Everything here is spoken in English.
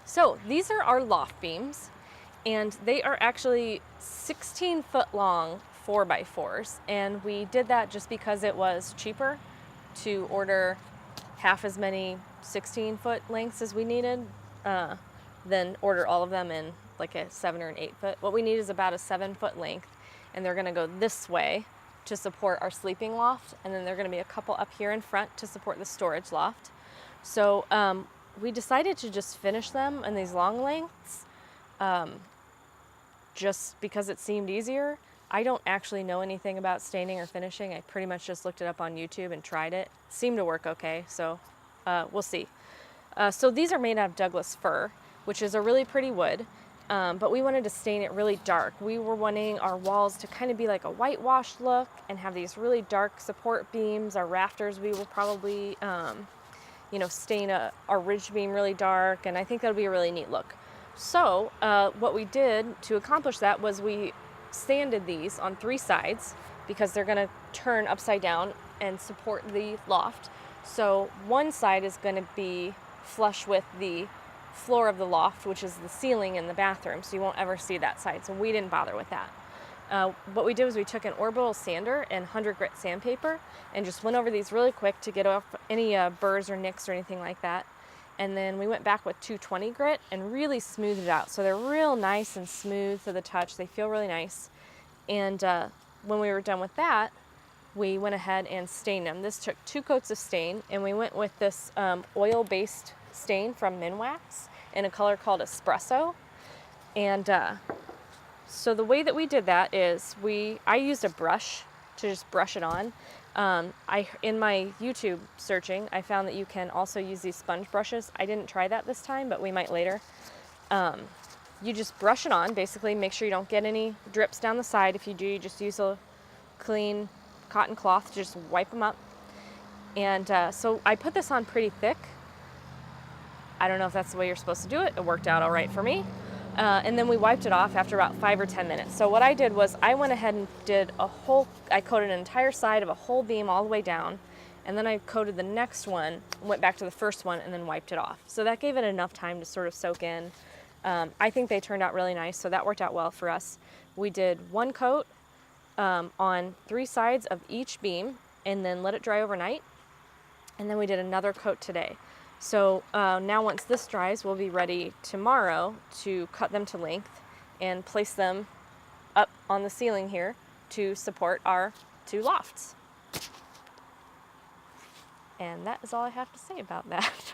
So these are our loft beams, and they are actually 16-foot long 4x4s, and we did that just because it was cheaper to order half as many 16-foot lengths as we needed, then order all of them in like a 7 or an 8-foot. What we need is about a 7-foot length, and they're gonna go this way to support our sleeping loft, and then there are gonna be a couple up here in front to support the storage loft. So we decided to just finish them in these long lengths just because it seemed easier. I don't actually know anything about staining or finishing. I pretty much just looked it up on YouTube and tried it. Seemed to work okay, so we'll see. So these are made out of Douglas fir, which is a really pretty wood, but we wanted to stain it really dark. We were wanting our walls to kind of be like a whitewashed look and have these really dark support beams. Our rafters, we will probably stain our ridge beam really dark, and I think that'll be a really neat look. So what we did to accomplish that was we sanded these on 3 sides because they're going to turn upside down and support the loft. So one side is going to be flush with the floor of the loft, which is the ceiling in the bathroom, so you won't ever see that side. So we didn't bother with that. What we did was we took an orbital sander and 100 grit sandpaper and just went over these really quick to get off any burrs or nicks or anything like that. And then we went back with 220 grit and really smoothed it out. So they're real nice and smooth to the touch. They feel really nice. And when we were done with that, we went ahead and stained them. This took 2 coats of stain, and we went with this oil-based stain from Minwax in a color called Espresso. And so the way that we did that is I used a brush to just brush it on. In my YouTube searching, I found that you can also use these sponge brushes. I didn't try that this time, but we might later. You just brush it on, basically make sure you don't get any drips down the side. If you do, you just use a clean cotton cloth to just wipe them up. And so I put this on pretty thick. I don't know if that's the way you're supposed to do it. It worked out all right for me. And then we wiped it off after about 5 or 10 minutes. So what I did was I went ahead and did I coated an entire side of a whole beam all the way down, and then I coated the next one, went back to the first one, and then wiped it off. So that gave it enough time to sort of soak in. I think they turned out really nice, so that worked out well for us. We did 1 coat on 3 sides of each beam, and then let it dry overnight. And then we did another coat today. So now once this dries, we'll be ready tomorrow to cut them to length and place them up on the ceiling here to support our 2 lofts. And that is all I have to say about that.